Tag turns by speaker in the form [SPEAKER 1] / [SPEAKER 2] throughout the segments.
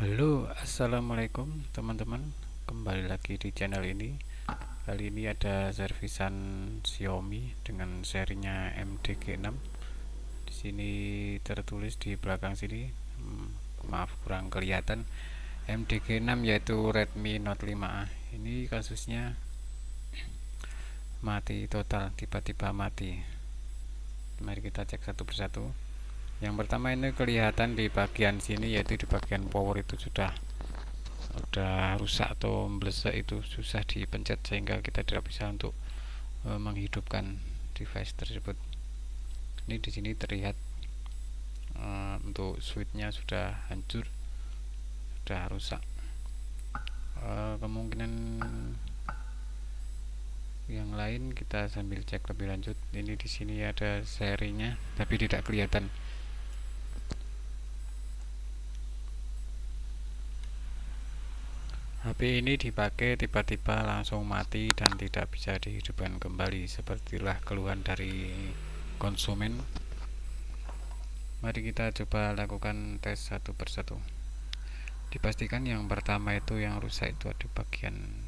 [SPEAKER 1] Halo, assalamualaikum teman-teman. Kembali lagi di channel ini. Kali ini ada servisan Xiaomi dengan serinya MDG6. Di sini tertulis di belakang sini, maaf kurang kelihatan, MDG6 yaitu Redmi Note 5A. Ini kasusnya mati total, tiba-tiba mati. Mari kita cek satu persatu. Yang pertama ini kelihatan di bagian sini, yaitu di bagian power itu sudah rusak atau blesek, itu susah dipencet sehingga kita tidak bisa untuk menghidupkan device tersebut. Ini di sini terlihat untuk switchnya sudah hancur, sudah rusak. Kemungkinan yang lain kita sambil cek lebih lanjut. Ini di sini ada serinya tapi tidak kelihatan. HP ini dipakai tiba-tiba langsung mati dan tidak bisa dihidupkan kembali. Sepertilah keluhan dari konsumen. Mari kita coba lakukan tes satu persatu. Dipastikan yang pertama itu yang rusak itu di bagian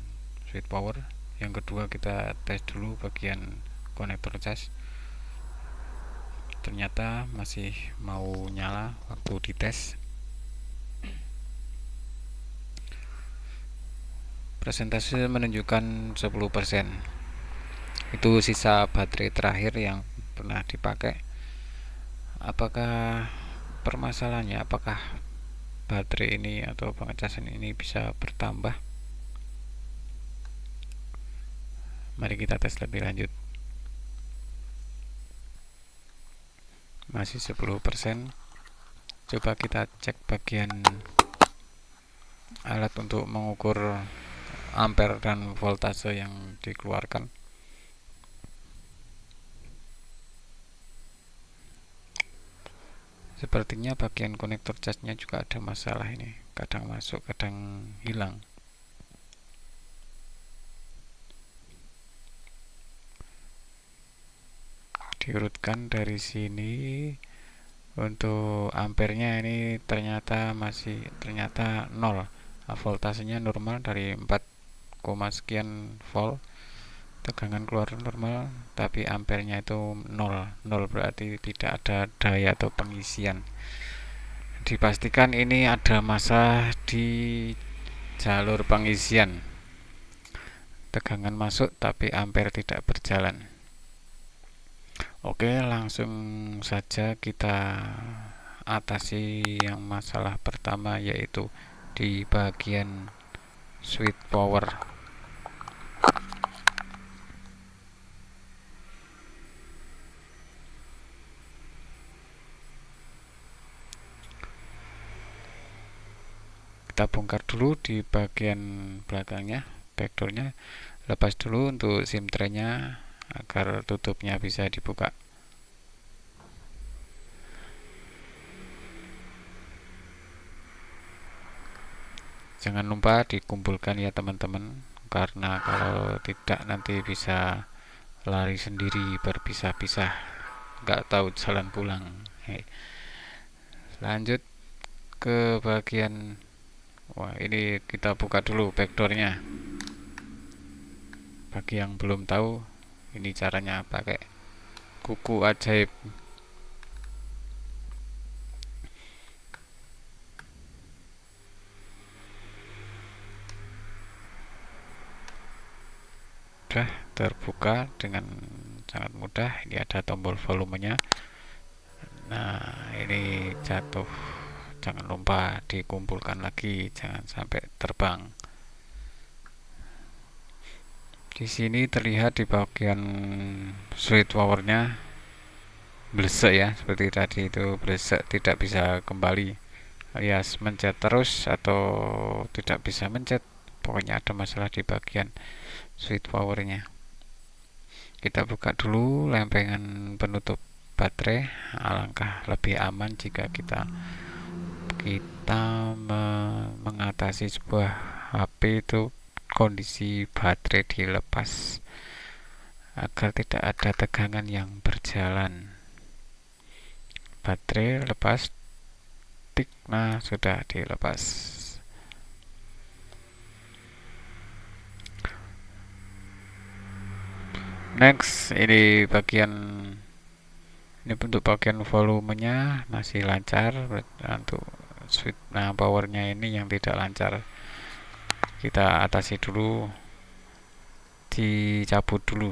[SPEAKER 1] switch power. Yang kedua kita tes dulu bagian konektor cas. Ternyata masih mau nyala waktu dites. Persentase menunjukkan 10%. Itu sisa baterai terakhir yang pernah dipakai. Apakah permasalahannya, apakah baterai ini atau pengecasan ini bisa bertambah? Mari kita tes lebih lanjut. Masih 10%. Coba kita cek bagian alat untuk mengukur ampere dan voltase yang dikeluarkan. Sepertinya bagian konektor casnya juga ada masalah ini, kadang masuk kadang hilang. Diurutkan dari sini. Untuk ampernya ini ternyata 0. Voltasenya normal dari 4, sekian volt, tegangan keluar normal, tapi ampernya itu 0 berarti tidak ada daya atau pengisian. Dipastikan ini ada masalah di jalur pengisian. Tegangan masuk tapi ampere tidak berjalan. Oke, langsung saja kita atasi yang masalah pertama, yaitu di bagian switch power. Kita bongkar dulu di bagian belakangnya, backdoornya. Lepas dulu untuk SIM tray-nya agar tutupnya bisa dibuka. Jangan lupa dikumpulkan ya teman-teman, karena kalau tidak nanti bisa lari sendiri berpisah-pisah, nggak tahu jalan pulang. Lanjut ke bagian, ini kita buka dulu backdoornya. Bagi yang belum tahu, ini caranya pakai kuku ajaib. Sudah terbuka dengan sangat mudah. Ini ada tombol volumenya. Nah, ini jatuh. Jangan lupa dikumpulkan lagi, jangan sampai terbang. Di sini terlihat di bagian switch powernya blesek ya, seperti tadi itu blesek, tidak bisa kembali, alias mencet terus atau tidak bisa mencet. Pokoknya ada masalah di bagian switch powernya. Kita buka dulu lempengan penutup baterai. Alangkah lebih aman jika kita mengatasi sebuah HP itu kondisi baterai dilepas, agar tidak ada tegangan yang berjalan. Baterai lepas, tik, nah sudah dilepas. Next, ini untuk bagian volumenya masih lancar. Untuk switch, nah powernya ini yang tidak lancar, kita atasi dulu, dicabut dulu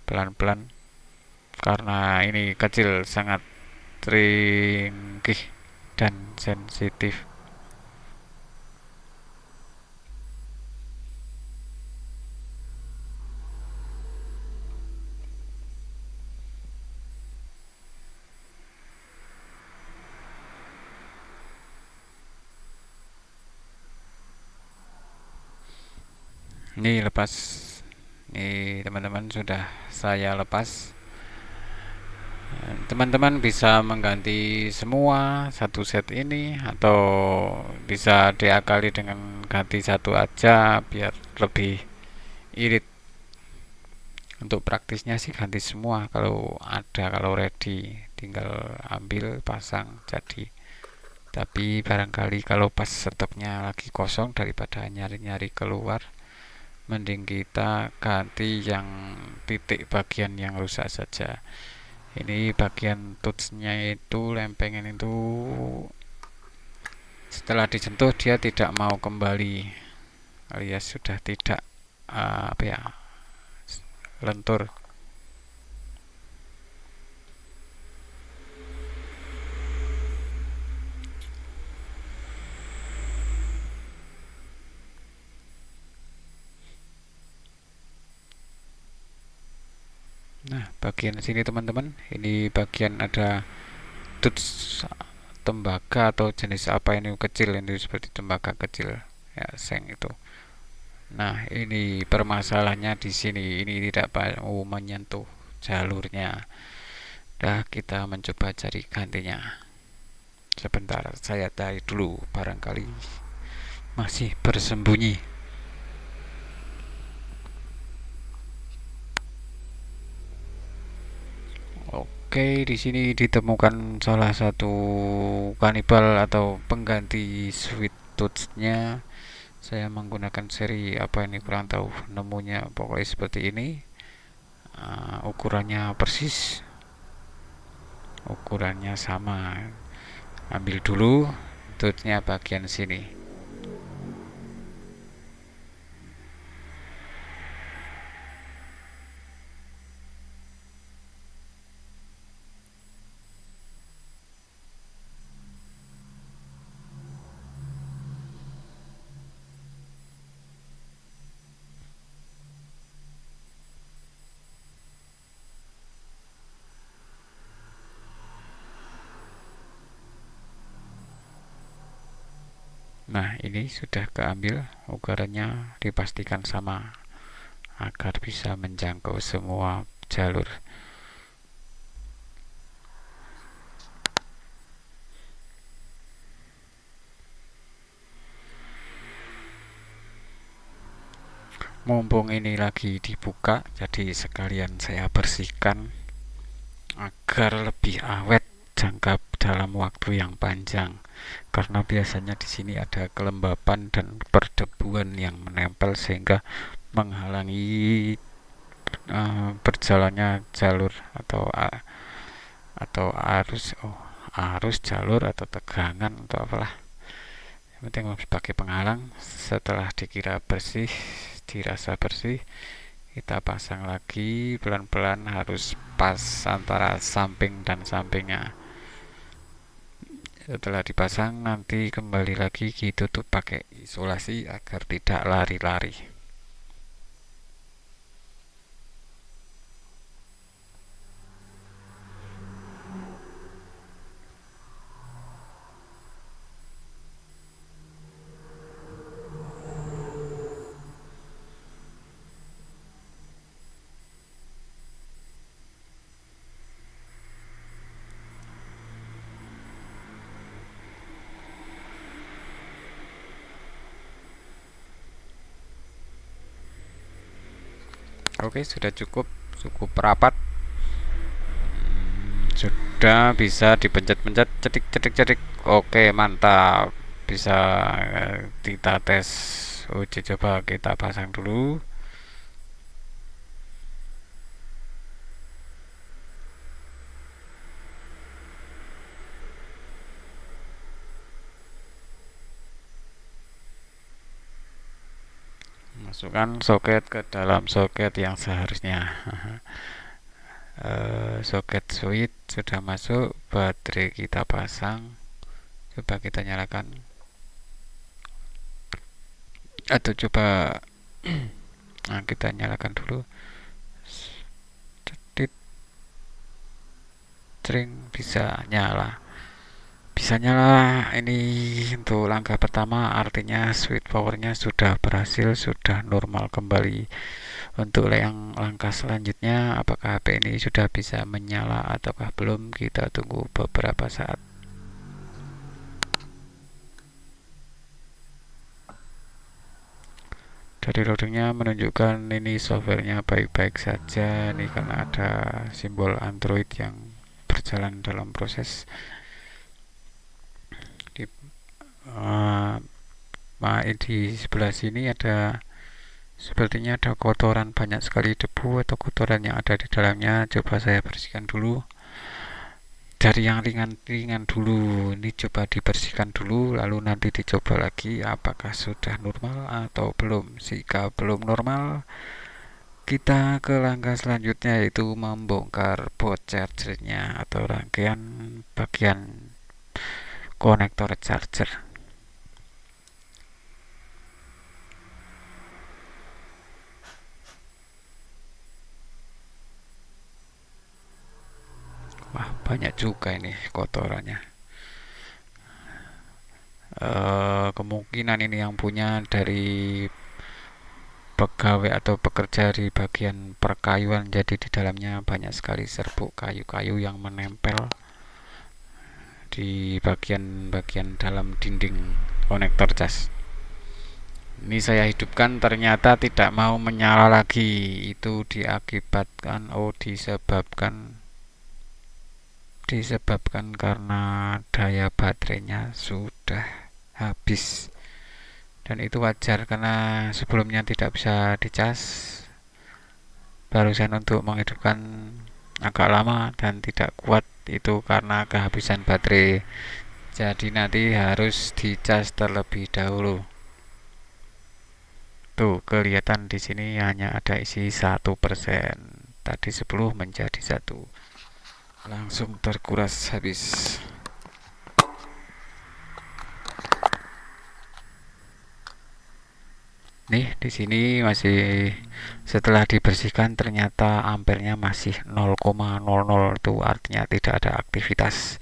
[SPEAKER 1] pelan-pelan karena ini kecil, sangat ringkih dan sensitif. Ini lepas, ini teman-teman sudah saya lepas. Teman-teman bisa mengganti semua satu set ini atau bisa diakali dengan ganti satu aja biar lebih irit. Untuk praktisnya sih ganti semua kalau ada, kalau ready tinggal ambil pasang jadi. Tapi barangkali kalau pas stoknya lagi kosong, daripada nyari-nyari keluar, mending kita ganti yang titik bagian yang rusak saja. Ini bagian touchnya itu, lempengan itu setelah disentuh dia tidak mau kembali, alias sudah tidak lentur. Nah, bagian sini teman-teman, ini bagian ada touch tembaga atau jenis apa ini, kecil, ini seperti tembaga kecil ya, seng itu. Nah, ini permasalahannya di sini, ini tidak mau menyentuh jalurnya. Dah, kita mencoba cari gantinya. Sebentar, saya cari dulu, barangkali masih bersembunyi. Oke, di sini ditemukan salah satu kanibal atau pengganti sweet touch-nya. Saya menggunakan seri apa ini kurang tahu, nemunya pokoknya seperti ini. Ukurannya persis, ukurannya sama. Ambil dulu touch-nya bagian sini. Nah, ini sudah keambil, ukurannya dipastikan sama agar bisa menjangkau semua jalur. Mumpung ini lagi dibuka, jadi sekalian saya bersihkan agar lebih awet jangka dalam waktu yang panjang. Karena biasanya di sini ada kelembapan dan perdebuan yang menempel sehingga menghalangi berjalannya jalur atau arus jalur atau tegangan atau apalah. Yang penting sebagai penghalang. Setelah dikira bersih, dirasa bersih, kita pasang lagi pelan-pelan, harus pas antara samping dan sampingnya. Setelah dipasang, nanti kembali lagi ditutup pakai isolasi agar tidak lari-lari. Oke, sudah cukup rapat. Sudah bisa dipencet-pencet, cetik. Oke, mantap. Bisa kita tes uji coba, kita pasang dulu. masukkan soket ke dalam soket yang seharusnya. Soket switch sudah masuk, baterai kita pasang, coba kita nyalakan atau coba nah, kita nyalakan dulu. String bisa nyala. Ini untuk langkah pertama, artinya switch powernya sudah berhasil, sudah normal kembali. Untuk yang langkah selanjutnya, apakah HP ini sudah bisa menyala ataukah belum, kita tunggu beberapa saat. Dari loadingnya menunjukkan ini softwarenya baik-baik saja. Ini karena ada simbol Android yang berjalan dalam proses. Di sebelah sini sepertinya ada kotoran, banyak sekali debu atau kotoran yang ada di dalamnya. Coba saya bersihkan dulu. Dari yang ringan-ringan dulu, ini coba dibersihkan dulu, lalu nanti dicoba lagi apakah sudah normal atau belum. Jika belum normal, kita ke langkah selanjutnya, yaitu membongkar board chargernya atau rangkaian bagian konektor charger. Wah, banyak juga ini kotorannya. Kemungkinan ini yang punya dari pegawai atau pekerja di bagian perkayuan, jadi di dalamnya banyak sekali serbuk kayu-kayu yang menempel di bagian-bagian dalam dinding konektor cas. Ini saya hidupkan, ternyata tidak mau menyala lagi. Itu disebabkan karena daya baterainya sudah habis. Dan itu wajar karena sebelumnya tidak bisa dicas. Barusan untuk menghidupkan agak lama dan tidak kuat, itu karena kehabisan baterai. Jadi nanti harus dicas terlebih dahulu. Tuh, kelihatan di sini hanya ada isi 1%. Tadi 10 menjadi 1. Langsung terkuras habis. Nih, di sini masih, setelah dibersihkan ternyata ampernya masih 0,00. Itu artinya tidak ada aktivitas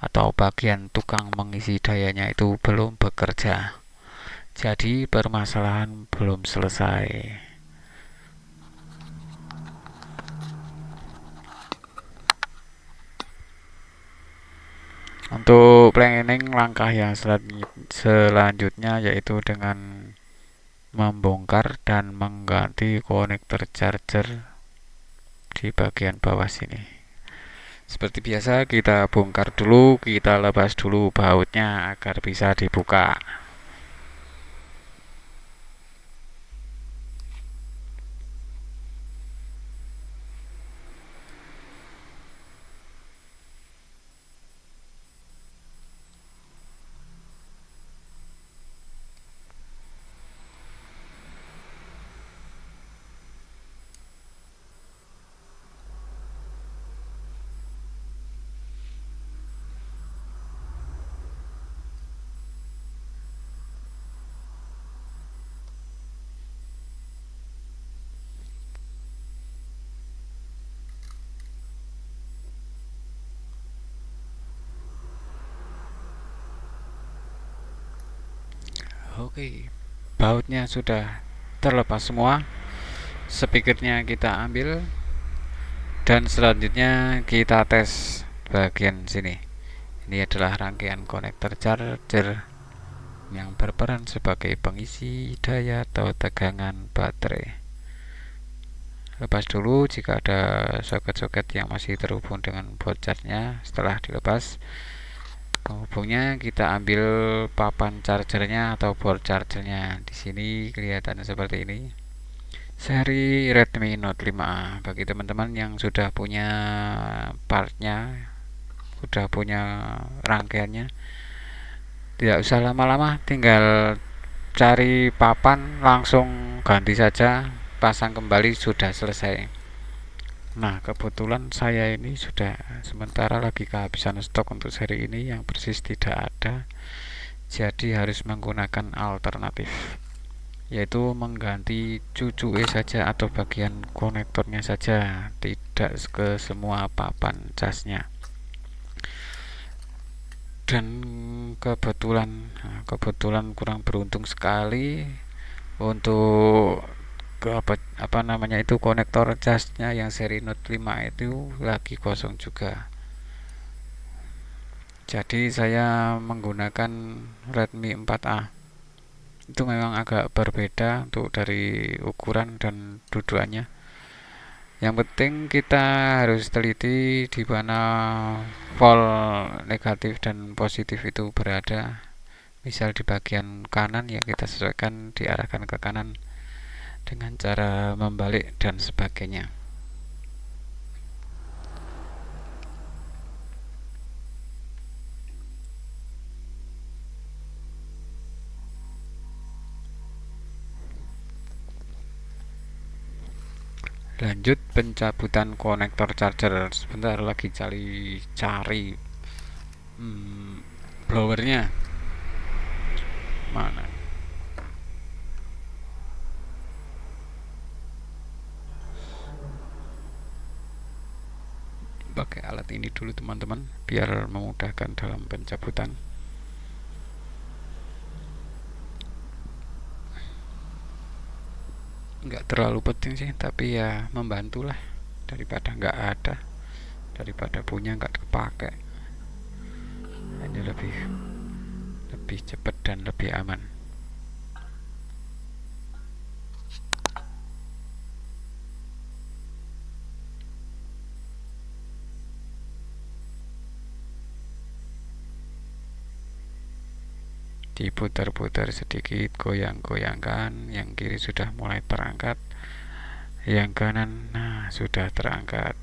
[SPEAKER 1] atau bagian tukang mengisi dayanya itu belum bekerja. Jadi permasalahan belum selesai. Untuk planning langkah yang selanjutnya yaitu dengan membongkar dan mengganti konektor charger di bagian bawah sini. Seperti biasa, kita bongkar dulu, kita lepas dulu bautnya agar bisa dibuka. Oke, bautnya sudah terlepas semua. Speakernya kita ambil dan selanjutnya kita tes bagian sini. Ini adalah rangkaian konektor charger yang berperan sebagai pengisi daya atau tegangan baterai. Lepas dulu jika ada soket-soket yang masih terhubung dengan board chargernya. Setelah dilepas penghubungnya, kita ambil papan chargernya atau board chargernya. Di sini kelihatan seperti ini. Seri Redmi Note 5A. Bagi teman-teman yang sudah punya partnya, sudah punya rangkaiannya, tidak usah lama-lama, tinggal cari papan langsung ganti saja, pasang kembali sudah selesai. Nah, kebetulan saya ini sudah sementara lagi kehabisan stok untuk seri ini, yang persis tidak ada, jadi harus menggunakan alternatif, yaitu mengganti cucue saja atau bagian konektornya saja, tidak ke semua papan casnya. Dan kebetulan kurang beruntung sekali untuk apa namanya itu konektor casnya yang seri Note 5 itu lagi kosong juga. Jadi saya menggunakan Redmi 4A. Itu memang agak berbeda untuk dari ukuran dan dudukannya. Yang penting kita harus teliti di mana volt negatif dan positif itu berada. Misal di bagian kanan, ya kita sesuaikan, diarahkan ke kanan dengan cara membalik dan sebagainya. Lanjut pencabutan konektor charger. Sebentar lagi cari blowernya mana. Pakai alat ini dulu teman-teman, biar memudahkan dalam pencabutan. Nggak terlalu penting sih, tapi ya membantu lah, daripada nggak ada, daripada punya nggak kepake. Ini lebih cepat dan lebih aman. Diputar-putar sedikit, goyang-goyangkan. Yang kiri sudah mulai terangkat, yang kanan sudah terangkat.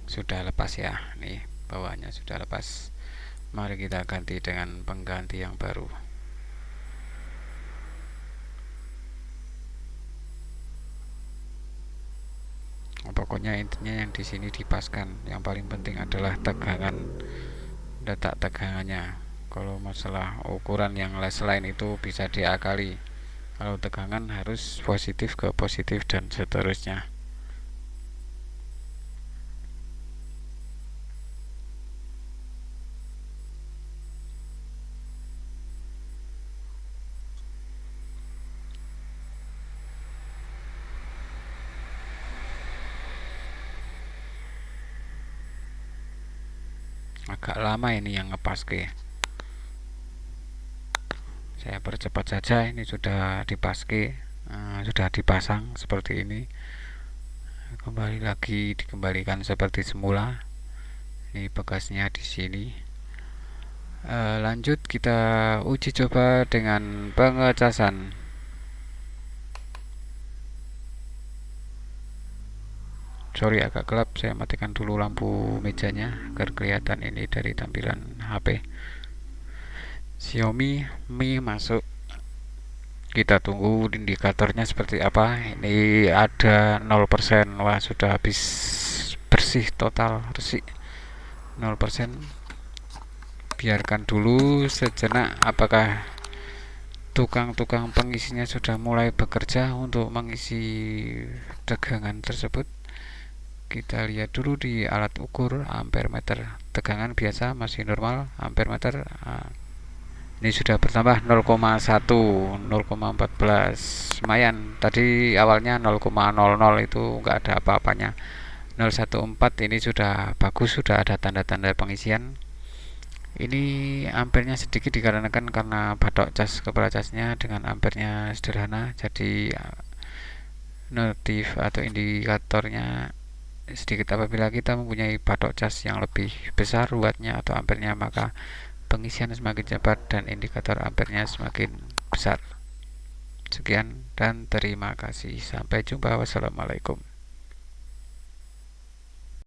[SPEAKER 1] Sudah lepas ya, nih bawahnya sudah lepas. Mari kita ganti dengan pengganti yang baru. Pokoknya intinya yang di sini dipaskan. Yang paling penting adalah tegangan, letak tegangannya. Kalau masalah ukuran yang lain itu bisa diakali. Kalau tegangan harus positif ke positif dan seterusnya. Agak lama ini yang ngepaske. Saya percepat saja, ini sudah dipaske, sudah dipasang seperti ini. Kembali lagi, dikembalikan seperti semula. Ini bekasnya di sini. Lanjut kita uji coba dengan pengecasan. Sorry agak gelap, saya matikan dulu lampu mejanya agar kelihatan ini dari tampilan HP. Xiaomi Mi masuk. Kita tunggu indikatornya seperti apa. Ini ada 0%. Wah, sudah habis bersih total, bersih 0%. Biarkan dulu sejenak apakah tukang-tukang pengisinya sudah mulai bekerja untuk mengisi tegangan tersebut. Kita lihat dulu di alat ukur ampere meter. Tegangan biasa masih normal, ampere meter ini sudah bertambah 0,1, 0,14, lumayan. Tadi awalnya 0,00 itu nggak ada apa-apanya. 0,14 ini sudah bagus, sudah ada tanda-tanda pengisian. Ini ampernya sedikit dikarenakan karena batok cas kepala casnya dengan ampernya sederhana, jadi notif atau indikatornya sedikit. Apabila kita mempunyai batok cas yang lebih besar wattnya atau ampernya, maka pengisian semakin cepat dan indikator ampernya semakin besar. Sekian dan terima kasih. Sampai jumpa. Wassalamualaikum.